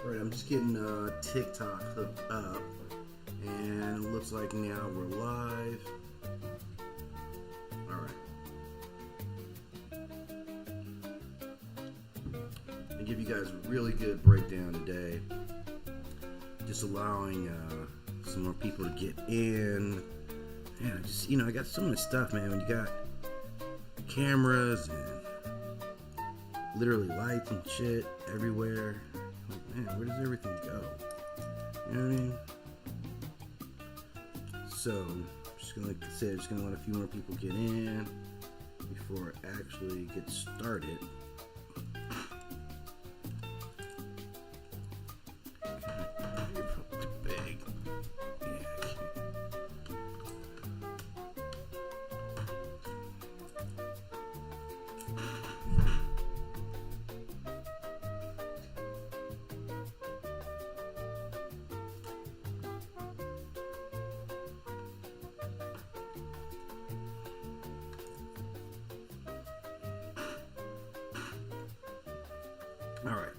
Right, I'm just getting TikTok hooked up, and it looks like now we're live. All right. I'll give you guys a really good breakdown today. Just allowing some more people to get in. Man, I got so much stuff, man. When you got cameras and literally lights and shit everywhere. Like, man, where does everything go? You know what I mean? So, just gonna let a few more people get in before it actually gets started.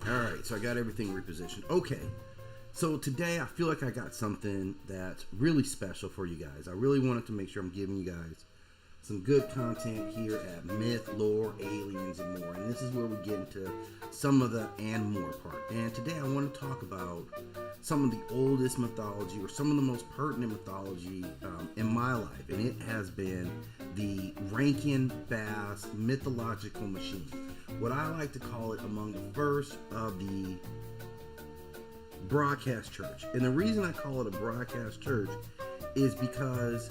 Alright, so I got everything repositioned. Okay, so today I feel like I got something that's really special for you guys. I really wanted to make sure I'm giving you guys some good content here at Myth, Lore, Aliens, and More. And this is where we get into some of the and more part. And today I want to talk about some of the oldest mythology, or some of the most pertinent mythology in my life. And it has been the Rankin Bass mythological machine. What I like to call it among the first of the broadcast church. And the reason I call it a broadcast church is because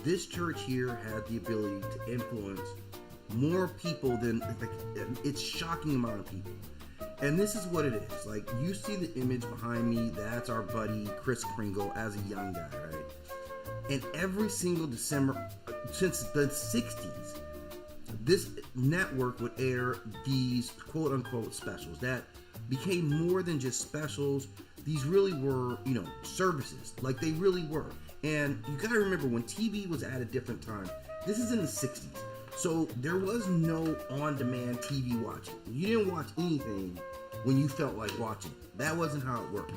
this church here had the ability to influence more people than, it's shocking amount of people. And this is what it is. Like, you see the image behind me, that's our buddy Kris Kringle as a young guy, right? And every single December, since the 60s, this network would air these quote-unquote specials that became more than just specials. These really were, services. Like, they really were. And you gotta remember, when TV was at a different time, this is in the 60s. So there was no on-demand TV watching. You didn't watch anything when you felt like watching. That wasn't how it worked.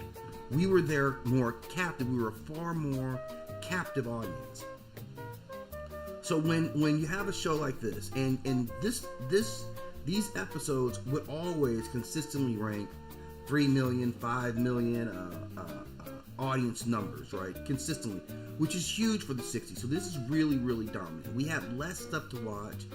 We were there more captive. We were a far more captive audience. So when you have a show like this, and these episodes would always consistently rank 3 million, 5 million audience numbers, right? Consistently, which is huge for the 60s. So this is really, really dominant. We had less stuff to watch,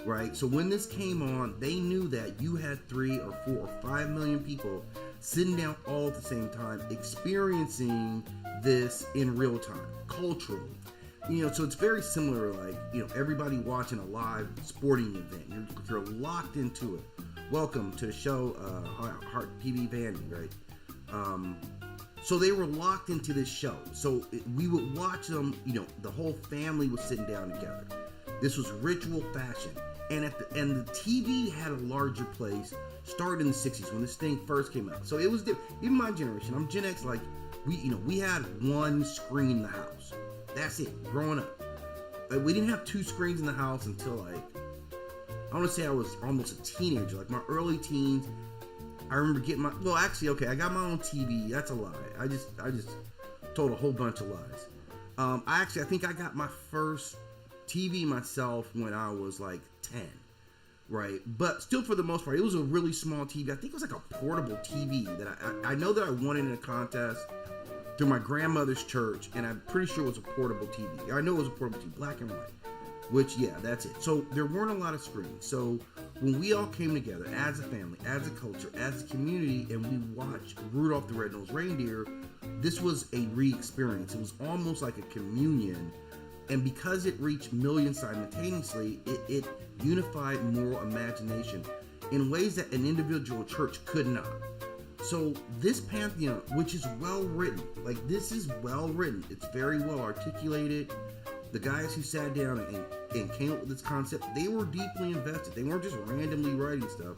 right? So when this came on, they knew that you had 3 or 4 or 5 million people sitting down all at the same time, experiencing this in real time, culturally. So it's very similar, like, everybody watching a live sporting event. You're locked into it. Welcome to the show, Heart PB Vandy, right? So they were locked into this show. So we would watch them, the whole family was sitting down together. This was ritual fashion. And the TV had a larger place starting in the 60s when this thing first came out. So it was, even my generation, I'm Gen X, like, we had one screen in the house. That's it, growing up. Like, we didn't have 2 screens in the house until, like, I want to say I was almost a teenager, like my early teens. I remember getting I got my own TV. That's a lie. I just told a whole bunch of lies. I think I got my first TV myself when I was like 10, right? But still, for the most part, it was a really small TV. I think it was like a portable TV that I know that I won in a contest through my grandmother's church, and I'm pretty sure it was a portable TV. I know it was a portable TV, black and white, which, yeah, that's it. So there weren't a lot of screens. So when we all came together as a family, as a culture, as a community, and we watched Rudolph the Red-Nosed Reindeer, this was a re-experience. It was almost like a communion. And because it reached millions simultaneously, it unified moral imagination in ways that an individual church could not. So this pantheon, which is well written, like, this is well written, it's very well articulated. The guys who sat down and came up with this concept, they were deeply invested. They weren't just randomly writing stuff.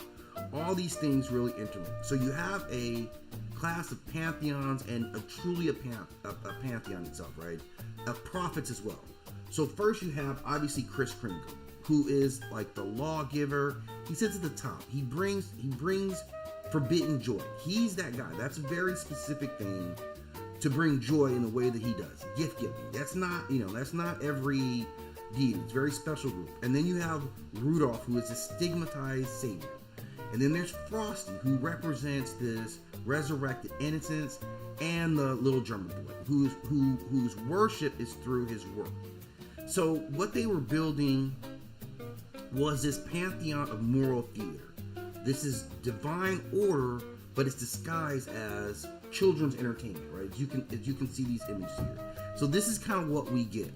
All these things really interlink. So you have a class of pantheons, and truly a pantheon itself, right? Of prophets as well. So first you have, obviously, Kris Kringle, who is like the lawgiver. He sits at the top. He brings forbidden joy. He's that guy. That's a very specific thing to bring joy in the way that he does. Gift giving. That's not every deity. It's a very special group. And then you have Rudolph, who is a stigmatized savior. And then there's Frosty, who represents this resurrected innocence, and the little drummer boy, whose worship is through his work. So what they were building was this pantheon of moral theater. This is divine order, but it's disguised as children's entertainment, right? As you can see these images here. So this is kind of what we get,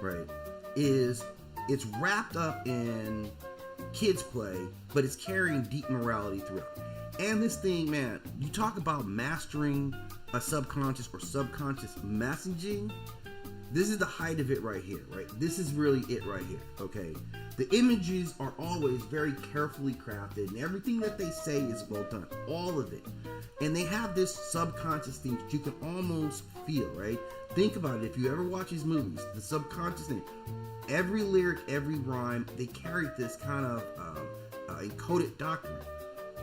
right? It's wrapped up in kids play, but it's carrying deep morality throughout. And this thing, man, you talk about mastering a subconscious or subconscious messaging. This is the height of it right here, right? This is really it right here, okay? The images are always very carefully crafted, and everything that they say is well done, all of it. And they have this subconscious thing that you can almost feel, right? Think about it. If you ever watch these movies, the subconscious thing, every lyric, every rhyme, they carry this kind of encoded doctrine.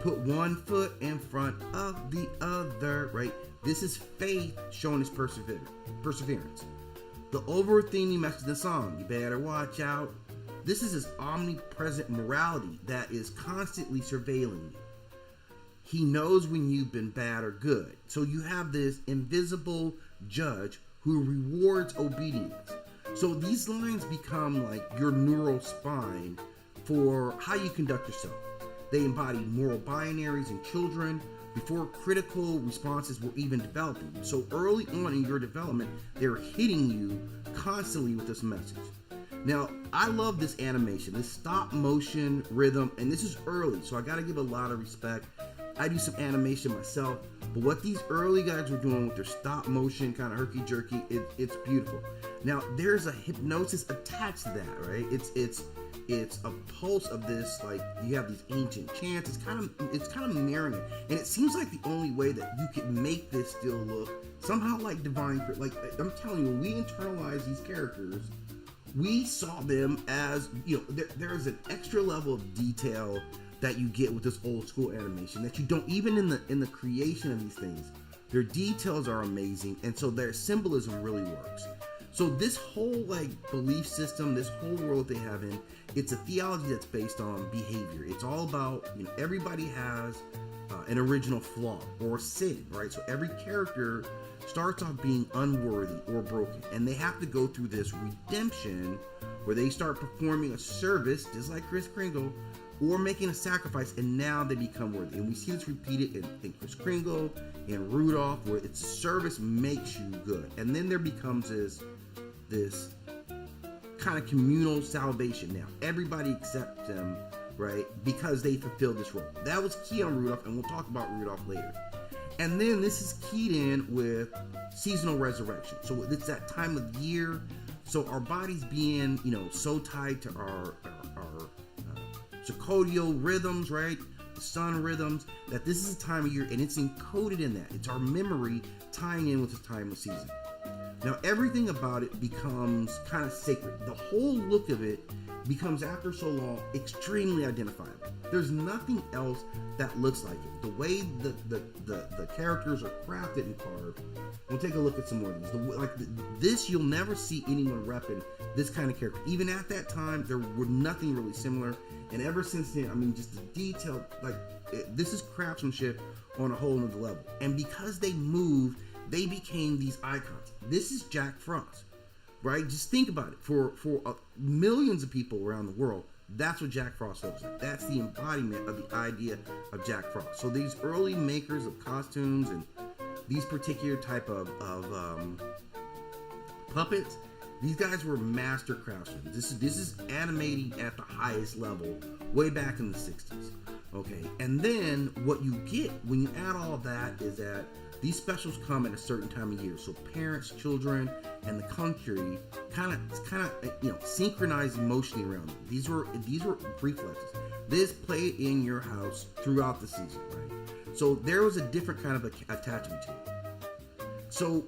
Put one foot in front of the other, right? This is faith showing its perseverance. The overthinking message of the song, you better watch out. This is his omnipresent morality that is constantly surveilling you. He knows when you've been bad or good. So you have this invisible judge who rewards obedience. So these lines become like your neural spine for how you conduct yourself. They embody moral binaries in children before critical responses were even developing. So early on in your development, they're hitting you constantly with this message. Now, I love this animation, this stop motion rhythm, and this is early, so I gotta give a lot of respect. I do some animation myself, but what these early guys were doing with their stop motion, kind of herky-jerky, it's beautiful. Now, there's a hypnosis attached to that, right? It's a pulse of this, like, you have these ancient chants. It's kind of mirroring it, and it seems like the only way that you can make this still look somehow like divine. Like, I'm telling you, when we internalize these characters, we saw them as, there's an extra level of detail that you get with this old school animation that you don't even in the creation of these things. Their details are amazing, and so their symbolism really works. So this whole belief system, this whole world they have in, it's a theology that's based on behavior. It's all about, everybody has an original flaw or sin, right? So every character starts off being unworthy or broken, and they have to go through this redemption where they start performing a service, just like Kris Kringle, or making a sacrifice, and now they become worthy. And we see this repeated in Kris Kringle, in Rudolph, where it's service makes you good. And then there becomes this kind of communal salvation. Now everybody accepts them, right, because they fulfilled this role. That was key on Rudolph, and we'll talk about Rudolph later. And then this is keyed in with seasonal resurrection. So it's that time of year. So our bodies being, so tied to our circadian rhythms, right? The sun rhythms, that this is a time of year, and it's encoded in that. It's our memory tying in with the time of season. Now everything about it becomes kind of sacred. The whole look of it becomes, after so long, extremely identifiable. There's nothing else that looks like it. The way the characters are crafted and carved. We'll take a look at some more of these. This, you'll never see anyone repping this kind of character. Even at that time, there were nothing really similar. And ever since then, just the detail, this is craftsmanship on a whole nother level. And because they moved, they became these icons. This is Jack Frost, right? Just think about it. For millions of people around the world, that's what Jack Frost looks like. That's the embodiment of the idea of Jack Frost. So these early makers of costumes and these particular type of puppets, these guys were master craftsmen. This is animating at the highest level, way back in the 60s. Okay, and then what you get when you add all that is that these specials come at a certain time of year. So parents, children, and the country kind of synchronize emotionally around them. These were reflexes. This played in your house throughout the season, right? So there was a different kind of attachment to it. So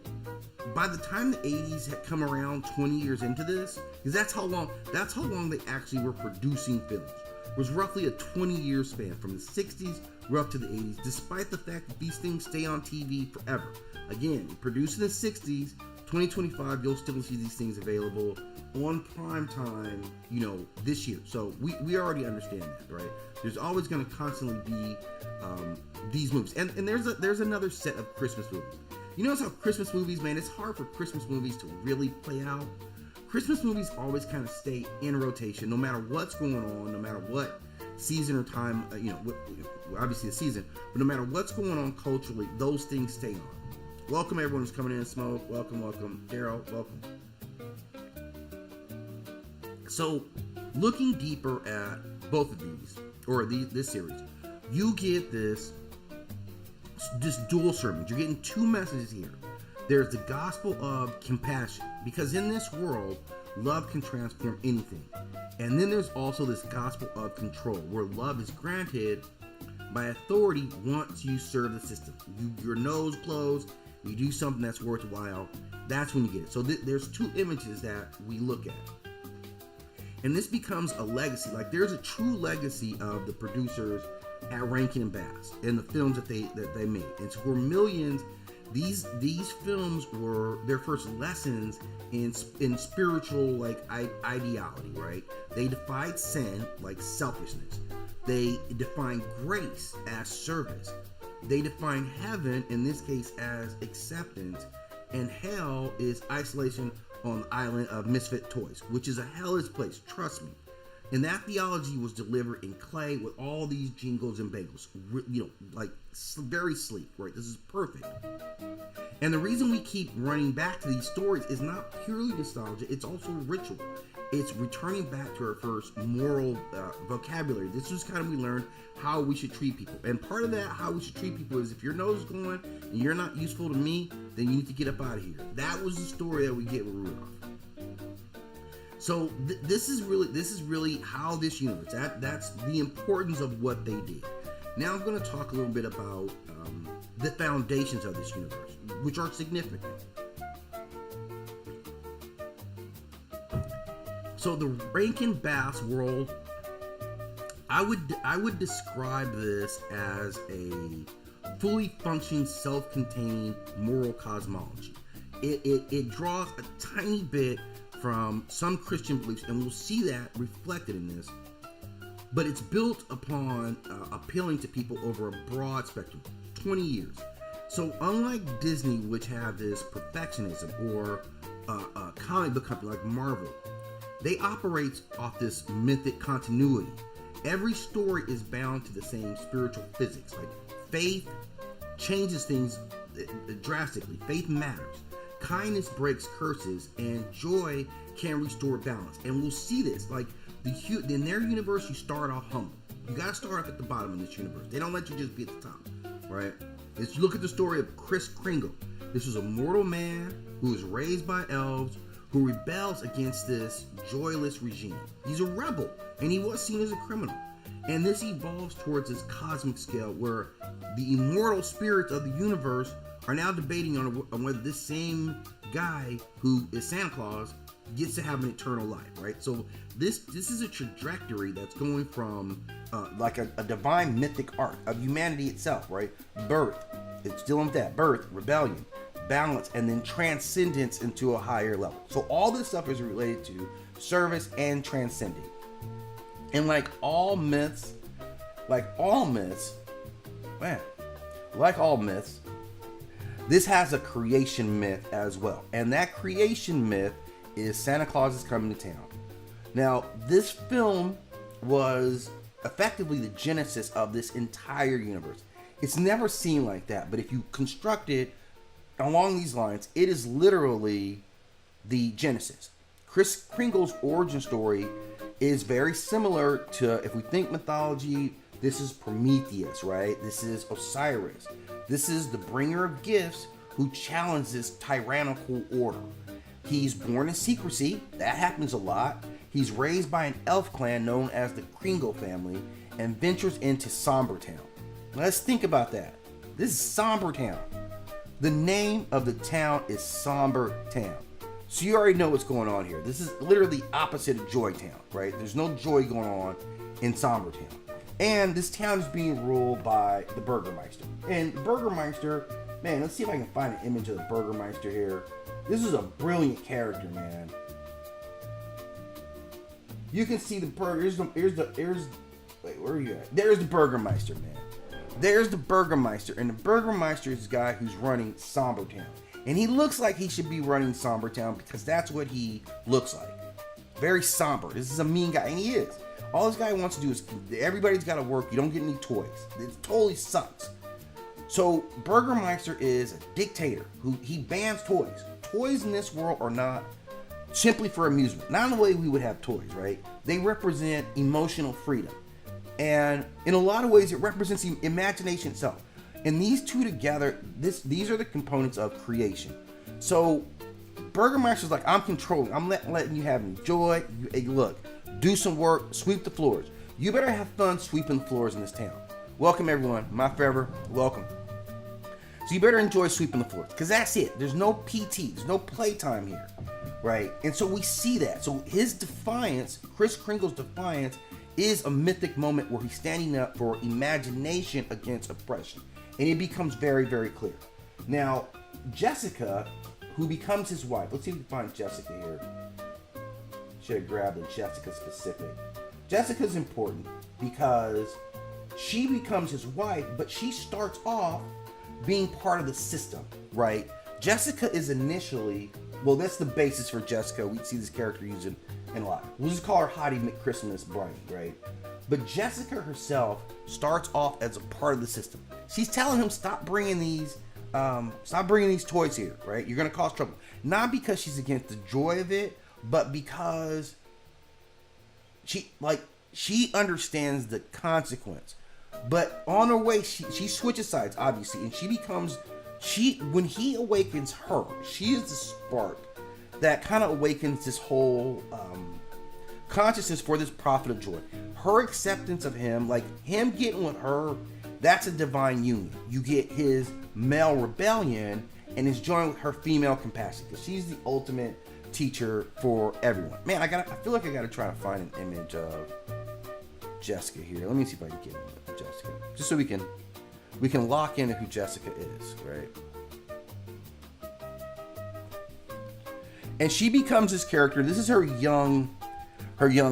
by the time the 80s had come around, 20 years into this, because that's how long they actually were producing films. was roughly a 20-year span from the 60s right up to the 80s, despite the fact that these things stay on TV forever. Again, produced in the 60s, 2025, you'll still see these things available on prime time, this year. So we already understand that, right? There's always going to constantly be these movies. And there's another set of Christmas movies. You notice how Christmas movies, man, it's hard for Christmas movies to really play out. Christmas movies always kind of stay in rotation, no matter what's going on, no matter what season or time, obviously the season, but no matter what's going on culturally, those things stay on. Welcome everyone who's coming in and smoke. Welcome. Daryl, welcome. So, looking deeper at both of these, or this series, you get this dual sermon. You're getting two messages here. There's the gospel of compassion, because in this world, love can transform anything. And then there's also this gospel of control, where love is granted by authority once you serve the system. Your nose closed, you do something that's worthwhile, that's when you get it. So there's two images that we look at. And this becomes a legacy. Like, there's a true legacy of the producers at Rankin and Bass and the films that they made. And so for millions, these films were their first lessons in spiritual ideology, right? They defied sin, like selfishness. They defined grace as service. They define heaven, in this case, as acceptance, and hell is isolation on the island of misfit toys, which is a hellish place, trust me. And that theology was delivered in clay with all these jingles and bagels, very sleek, right? This is perfect. And the reason we keep running back to these stories is not purely nostalgia, it's also ritual. It's returning back to our first moral vocabulary. This is kind of, we learned how we should treat people. And part of that, how we should treet people, is if your nose is going and you're not useful to me, then you need to get up out of here. That was the story that we get with Rudolph. So this is really how this universe, that's the importance of what they did. Now I'm going to talk a little bit about the foundations of this universe, which are significant. So the Rankin Bass world, I would describe this as a fully functioning, self-contained moral cosmology. It draws a tiny bit from some Christian beliefs, and we'll see that reflected in this. But it's built upon appealing to people over a broad spectrum, 20 years. So unlike Disney, which have this perfectionism, or a comic book company like Marvel, they operate off this mythic continuity. Every story is bound to the same spiritual physics. Like, faith changes things drastically. Faith matters. Kindness breaks curses, and joy can restore balance. And we'll see this. Like, in their universe, you start off humble. You gotta start off at the bottom in this universe. They don't let you just be at the top, right? Let's look at the story of Kris Kringle. This was a mortal man who was raised by elves, who rebels against this joyless regime. He's a rebel, and he was seen as a criminal. And this evolves towards this cosmic scale where the immortal spirits of the universe are now debating on whether this same guy who is Santa Claus gets to have an eternal life, right? So this is a trajectory that's going from like a divine mythic arc of humanity itself, right? Birth, it's dealing with that. Birth, rebellion, balance, and then transcendence into a higher level. So all this stuff is related to service and transcending. And like all myths, this has a creation myth as well. And that creation myth is Santa Claus Is Coming to Town. Now, this film was effectively the genesis of this entire universe. It's never seen like that, but if you construct it along these lines, it is literally the genesis. Kris Kringle's origin story is very similar to, if we think mythology, this is Prometheus, right? This is Osiris. This is the bringer of gifts who challenges tyrannical order. He's born in secrecy. That happens a lot. He's raised by an elf clan known as the Kringle family and ventures into Somber Town. Let's think about that. This is Somber Town. The name of the town is Somber Town. So you already know what's going on here. This is literally opposite of Joy Town, right? There's no joy going on in Somber Town. And this town is being ruled by the Burgermeister. And the Burgermeister, man, let's see if I can find an image of the Burgermeister here. This is a brilliant character, man. You can see the wait, where are you at? There's the Burgermeister, man. There's the Burgermeister, and the Burgermeister is the guy who's running Somber Town. And he looks like he should be running Somber Town because that's what he looks like. Very somber. This is a mean guy, and he is. All this guy wants to do is, everybody's got to work. You don't get any toys. It totally sucks. So Burgermeister is a dictator who he bans toys. Toys in this world are not simply for amusement. Not in the way we would have toys, right? They represent emotional freedom. And in a lot of ways, it represents the imagination itself. And these two together, these are the components of creation. So Burgermeister's like, I'm controlling. I'm letting you have joy. Hey, look, do some work, sweep the floors. You better have fun sweeping the floors in this town. Welcome, everyone. My forever, welcome. So you better enjoy sweeping the floors, because that's it. There's no PT. There's no playtime here, right? And so we see that. So his defiance, Kris Kringle's defiance, is a mythic moment where he's standing up for imagination against oppression. And it becomes very, very clear. Now, Jessica, who becomes his wife. Let's see if we can find Jessica here. Should have grabbed the Jessica specific. Jessica's important because she becomes his wife, but she starts off being part of the system, right? Jessica is initially, well, that's the basis for Jessica. We see this character using in a lot. We'll just call her Hottie McChristmas Briny, right? But Jessica herself starts off as a part of the system. She's telling him, stop bringing these toys here, right? You're gonna cause trouble. Not because she's against the joy of it, but because she understands the consequence. But on her way, she switches sides, obviously, and when he awakens her, she is the spark that kind of awakens this whole consciousness for this prophet of joy. Her acceptance of him, like him getting with her, that's a divine union. You get his male rebellion and his join with her female compassion, because she's the ultimate teacher for everyone. Man, I feel like I gotta try to find an image of Jessica here. Let me see if I can get Jessica, just so we can lock into who Jessica is, right? And she becomes this character. This is her young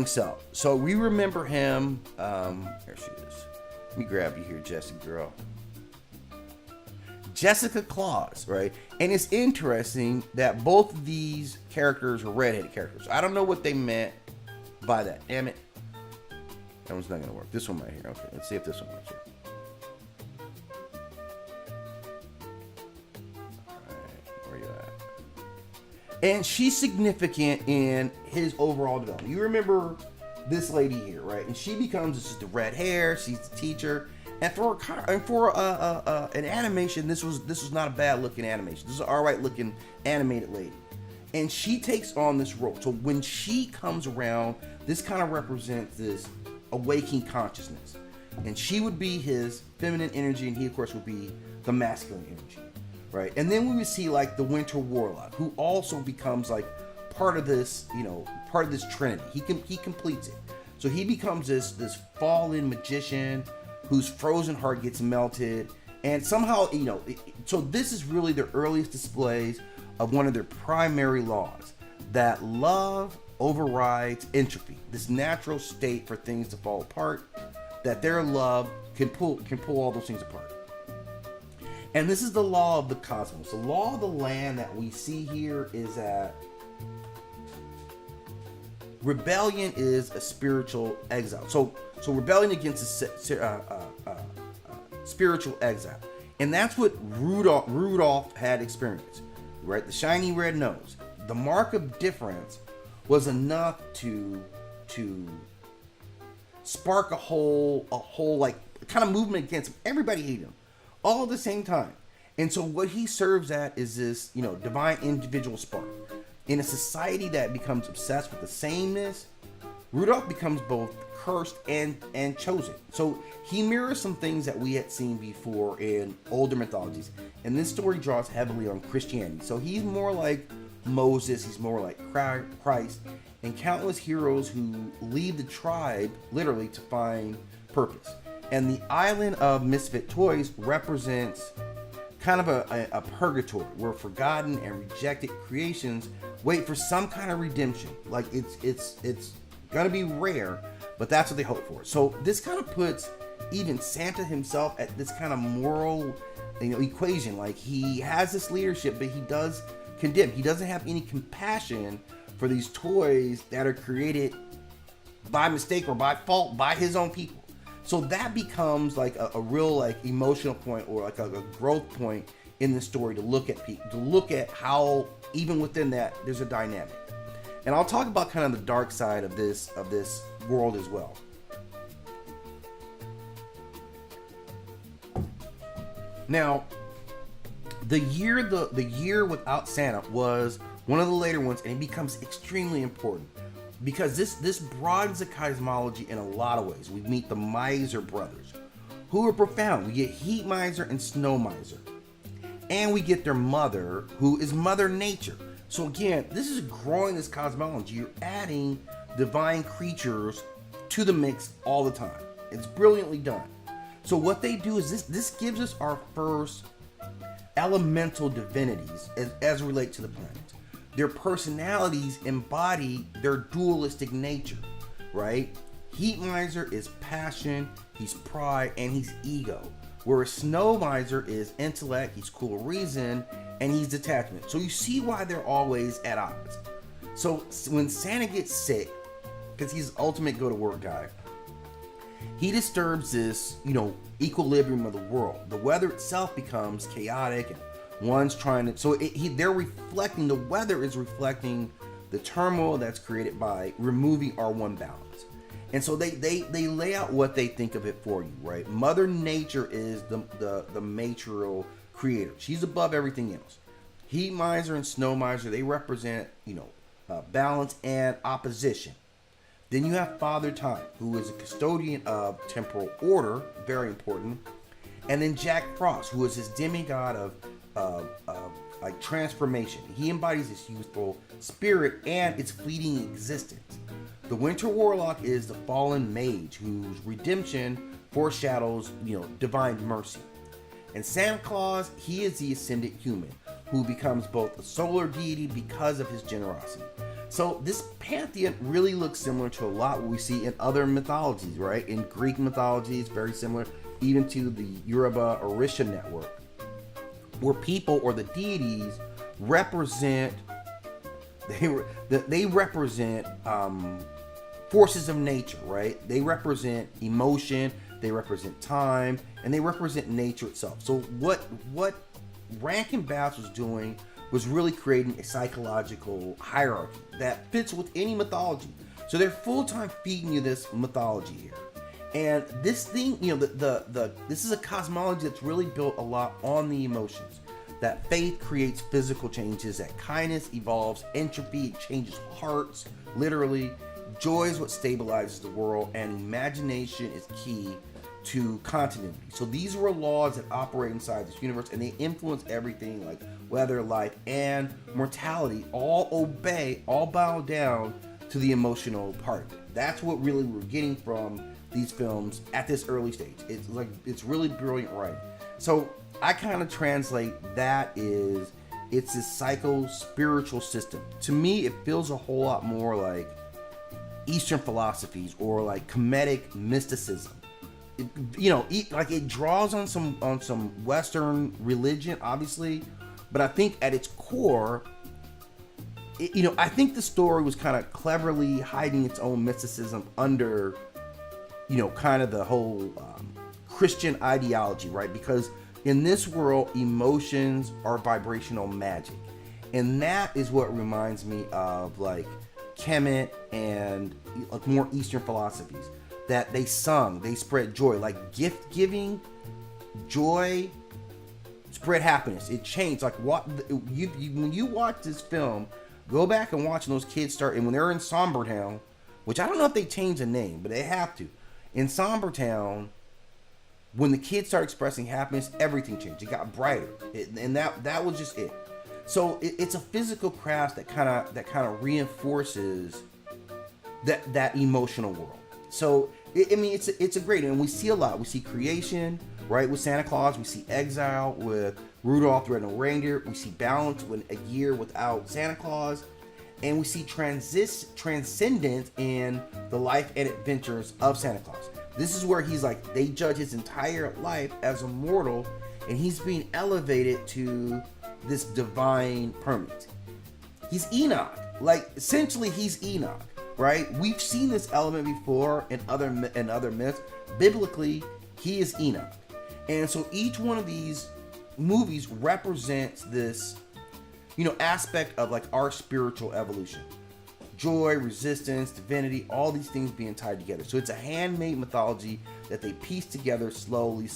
self. So we remember him. There she is. Let me grab you here, Jessie girl. Jessica Claus, right? And it's interesting that both of these characters are redheaded characters. I don't know what they meant by that. Damn it. That one's not going to work. This one right here. Okay, let's see if this one works here. Alright, where you at? And she's significant in his overall development. You remember this lady here, right? And she becomes just the red hair. She's the teacher. And for an animation, this was not a bad looking animation. This is an alright looking animated lady. And she takes on this role. So when she comes around, this kind of represents this awakening consciousness. And she would be his feminine energy, and he of course would be the masculine energy, right? And then we would see like the Winter Warlock, who also becomes like part of this, part of this trinity. He completes it. So he becomes this fallen magician whose frozen heart gets melted, and somehow, so this is really the earliest displays of one of their primary laws, that love overrides entropy, this natural state for things to fall apart, that their love can pull all those things apart. And this is the law of the cosmos. The law of the land that we see here is that rebellion is a spiritual exile. So rebellion against spiritual exile. And that's what Rudolph had experienced, right? The shiny red nose. The mark of difference was enough to spark a whole like kind of movement against him. Everybody hated him all at the same time. And so what he serves at is this, divine individual spark. In a society that becomes obsessed with the sameness, Rudolph becomes both cursed and chosen. So he mirrors some things that we had seen before in older mythologies. And this story draws heavily on Christianity. So he's more like Moses, he's more like Christ, and countless heroes who leave the tribe literally to find purpose. And the island of misfit toys represents kind of a purgatory where forgotten and rejected creations wait for some kind of redemption. Like it's gonna be rare, but that's what they hope for. So this kind of puts even Santa himself at this kind of moral, equation. Like, he has this leadership, but he does condemn. He doesn't have any compassion for these toys that are created by mistake or by fault by his own people. So that becomes like a real like emotional point, or like a growth point in the story to look at people, to look at how even within that there's a dynamic. And I'll talk about kind of the dark side of this world as well. Now, the year without Santa was one of the later ones, and it becomes extremely important because this broadens the cosmology in a lot of ways. We meet the Miser brothers, who are profound. We get Heat Miser and Snow Miser, and we get their mother, who is Mother Nature. So again, this is growing this cosmology. You're adding divine creatures to the mix all the time. It's brilliantly done. So what they do is this gives us our first elemental divinities as relate to the planets. Their personalities embody their dualistic nature, right? Heat Miser is passion, he's pride, and he's ego. Whereas Snow Miser is intellect, he's cool reason, and he's detachment. So you see why they're always at odds. So when Santa gets sick, because he's the ultimate go-to-work guy, he disturbs this, equilibrium of the world. The weather itself becomes chaotic, and one's trying to. So they're reflecting. The weather is reflecting the turmoil that's created by removing our one balance. And so they lay out what they think of it for you, right? Mother Nature is the material creator. She's above everything else. Heat Miser and Snow Miser, they represent balance and opposition. Then you have Father Time, who is a custodian of temporal order, very important. And then Jack Frost, who is this demigod of like transformation. He embodies this youthful spirit and its fleeting existence. The Winter Warlock is the fallen mage, whose redemption foreshadows, divine mercy. And Santa Claus, he is the ascended human, who becomes both a solar deity because of his generosity. So this pantheon really looks similar to a lot what we see in other mythologies, right? In Greek mythology, it's very similar, even to the Yoruba Orisha network, where people or the deities represent, they represent forces of nature, right? They represent emotion, they represent time, and they represent nature itself. So what Rankin Bass was doing was really creating a psychological hierarchy that fits with any mythology. So they're full-time feeding you this mythology here. And this thing, this is a cosmology that's really built a lot on the emotions. That faith creates physical changes, that kindness evolves entropy, it changes hearts, literally. Joy is what stabilizes the world, and imagination is key to continuity. So these were laws that operate inside this universe, and they influence everything like weather, life, and mortality. All bow down to the emotional part of it. That's what really we're getting from these films at this early stage. It's really brilliant writing. So I kind of translate that is it's this psycho-spiritual system. To me, it feels a whole lot more like Eastern philosophies or like Kemetic mysticism. It draws on some Western religion, obviously, but I think at its core, I think the story was kind of cleverly hiding its own mysticism under, kind of the whole Christian ideology, right? Because in this world, emotions are vibrational magic, and that is what reminds me of like Kemet and like more Eastern philosophies. That they spread joy, like gift giving, joy, spread happiness. It changed. Like when you watch this film, go back and watch when those kids start, and when they're in Somber Town, which I don't know if they changed the name, but they have to. In Somber Town, when the kids start expressing happiness, everything changed. It got brighter, and that was just it. So it's a physical craft that kind of reinforces that emotional world. So it's a great, and we see a lot. We see creation, right, with Santa Claus. We see exile with Rudolph the Red-Nosed Reindeer. We see balance with a year without Santa Claus, and we see transcendence in the life and adventures of Santa Claus. This is where he's like, they judge his entire life as a mortal, and he's being elevated to this divine permanence. He's Enoch. Like, essentially, he's Enoch, right? We've seen this element before in other myths. Biblically, he is Enoch. And so each one of these movies represents this, aspect of like our spiritual evolution. Joy, resistance, divinity, all these things being tied together. So it's a handmade mythology that they piece together slowly.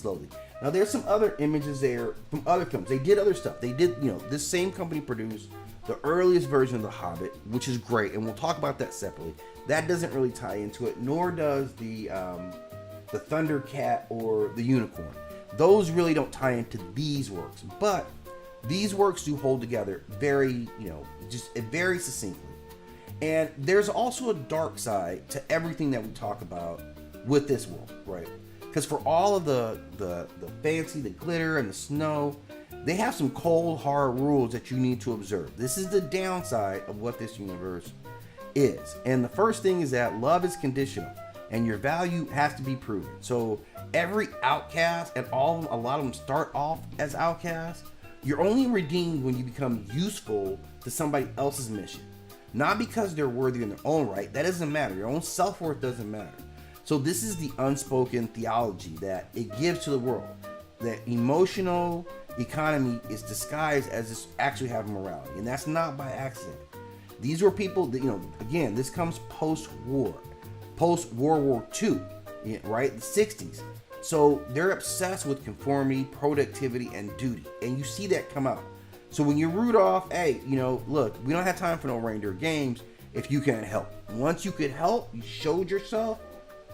Now there's some other images there from other films. They did other stuff. They did, this same company produced the earliest version of The Hobbit, which is great, and we'll talk about that separately. That doesn't really tie into it, nor does the Thundercat or the Unicorn. Those really don't tie into these works, but these works do hold together very, just very succinctly. And there's also a dark side to everything that we talk about with this world, right? Because for all of the fancy, the glitter, and the snow, they have some cold, hard rules that you need to observe. This is the downside of what this universe is. And the first thing is that love is conditional, and your value has to be proven. So every outcast, and a lot of them start off as outcasts, you're only redeemed when you become useful to somebody else's mission. Not because they're worthy in their own right. That doesn't matter. Your own self-worth doesn't matter. So this is the unspoken theology that it gives to the world. That emotional economy is disguised as this actually having morality. And that's not by accident. These were people that, again, this comes post-war. Post-World War II, right? The 60s. So they're obsessed with conformity, productivity, and duty. And you see that come out. So when you're Rudolph, hey, look, we don't have time for no reindeer games if you can't help. Once you could help, you showed yourself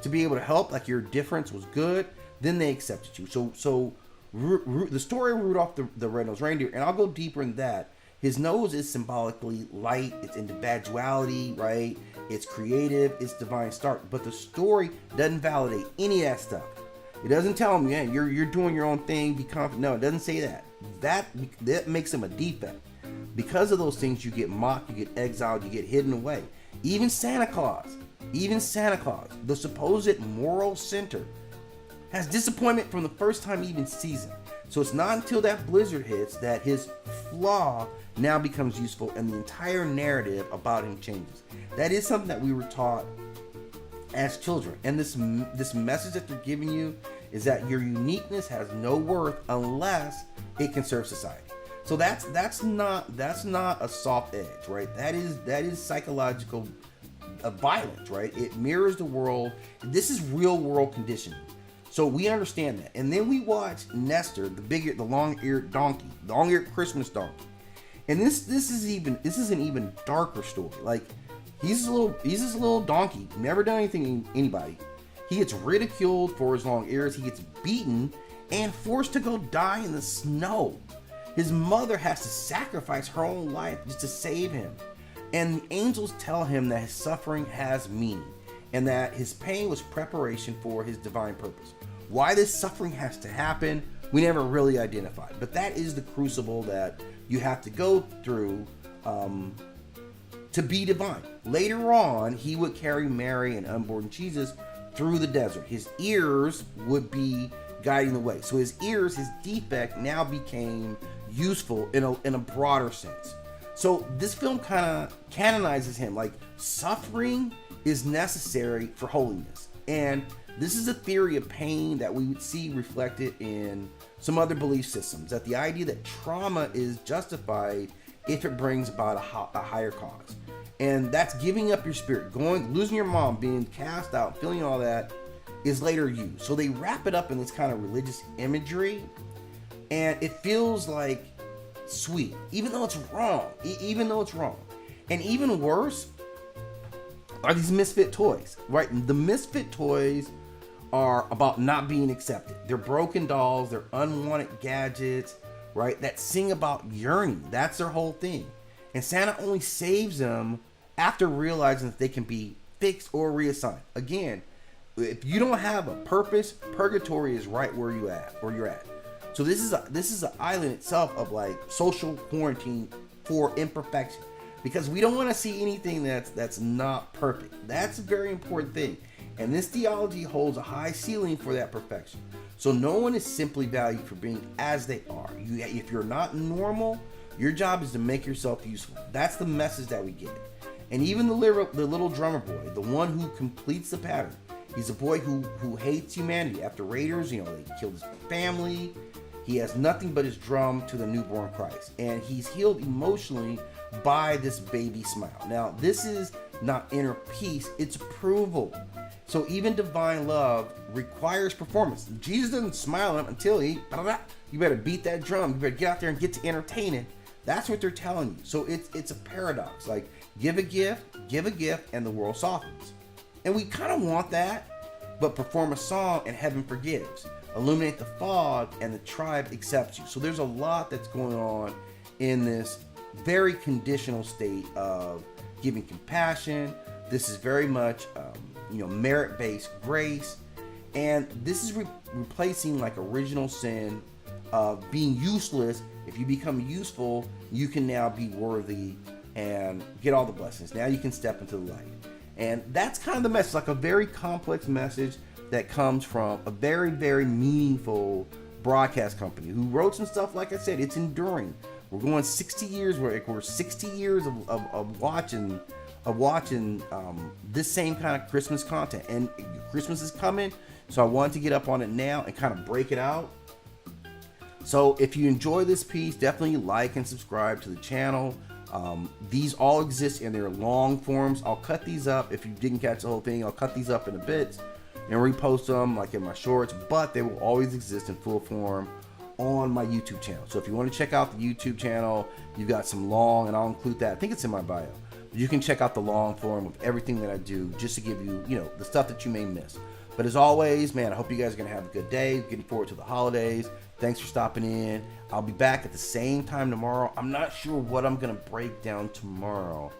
to be able to help, like your difference was good, then they accepted you. So the story of Rudolph the Red-Nosed Reindeer, and I'll go deeper in that, his nose is symbolically light, it's individuality, right? It's creative, it's divine start. But the story doesn't validate any of that stuff. It doesn't tell him, you're doing your own thing, be confident. No, it doesn't say that. That makes him a defect. Because of those things, you get mocked, you get exiled, you get hidden away. Even Santa Claus, the supposed moral center, has disappointment from the first time he even sees him. So it's not until that blizzard hits that his flaw now becomes useful and the entire narrative about him changes. That is something that we were taught as children. And this message that they're giving you is that your uniqueness has no worth unless it can serve society. So that's not a soft edge, right? That is psychological violence, right? It mirrors the world. This is real world conditioning. So we understand that. And then we watch Nestor, the long-eared donkey, the long-eared Christmas donkey. And this is an even darker story. Like he's this little donkey, never done anything to anybody. He gets ridiculed for his long ears. He gets beaten and forced to go die in the snow. His mother has to sacrifice her own life just to save him. And the angels tell him that his suffering has meaning and that his pain was preparation for his divine purpose. Why this suffering has to happen, we never really identified. But that is the crucible that you have to go through to be divine. Later on, he would carry Mary and unborn Jesus through the desert. His ears would be guiding the way. So his ears, his defect, now became useful in a broader sense. So this film kind of canonizes him, like suffering is necessary for holiness. And this is a theory of pain that we would see reflected in some other belief systems, that the idea that trauma is justified if it brings about a higher cause. And that's giving up your spirit, losing your mom, being cast out, feeling all that is later used. So they wrap it up in this kind of religious imagery, and it feels like sweet, even though it's wrong. And even worse are these misfit toys, right? The misfit toys are about not being accepted. They're broken dolls, they're unwanted gadgets, right? That sing about yearning. That's their whole thing. And Santa only saves them after realizing that they can be fixed or reassigned. Again, if you don't have a purpose, purgatory is right where you're at. So this is an island itself of like social quarantine for imperfection, because we don't want to see anything that's not perfect. That's a very important thing. And this theology holds a high ceiling for that perfection. So no one is simply valued for being as they are. If you're not normal, your job is to make yourself useful. That's the message that we get. And even the little drummer boy, the one who completes the pattern, he's a boy who hates humanity. After Raiders, they killed his family. He has nothing but his drum to the newborn Christ. And he's healed emotionally by this baby smile. Now, this is not inner peace, it's approval. So even divine love requires performance. Jesus doesn't smile at him until you better beat that drum. You better get out there and get to entertaining. That's what they're telling you. So it's a paradox. Like, give a gift, and the world softens. And we kind of want that, but perform a song and heaven forgives. Illuminate the fog and the tribe accepts you. So there's a lot that's going on in this very conditional state of giving compassion. This is very much merit-based grace, and this is replacing like original sin of being useless. If you become useful, you can now be worthy and get all the blessings. Now you can step into the light. And that's kind of the message, like a very complex message that comes from a very, very meaningful broadcast company who wrote some stuff. Like I said, it's enduring. We're going 60 years. We're 60 years of watching this same kind of Christmas content, and Christmas is coming, so I wanted to get up on it now and kind of break it out. So if you enjoy this piece, definitely like and subscribe to the channel. These all exist in their long forms. I'll cut these up. If you didn't catch the whole thing, I'll cut these up into bits and repost them like in my shorts, but they will always exist in full form on my YouTube channel. So if you want to check out the YouTube channel, you've got some long, and I'll include that. I think it's in my bio. You can check out the long form of everything that I do, just to give you, the stuff that you may miss. But as always, man, I hope you guys are going to have a good day. Getting forward to the holidays. Thanks for stopping in. I'll be back at the same time tomorrow. I'm not sure what I'm going to break down tomorrow.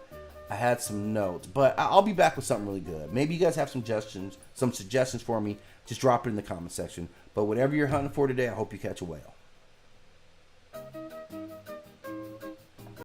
I had some notes, but I'll be back with something really good. Maybe you guys have some suggestions for me. Just drop it in the comment section. But whatever you're hunting for today, I hope you catch a whale.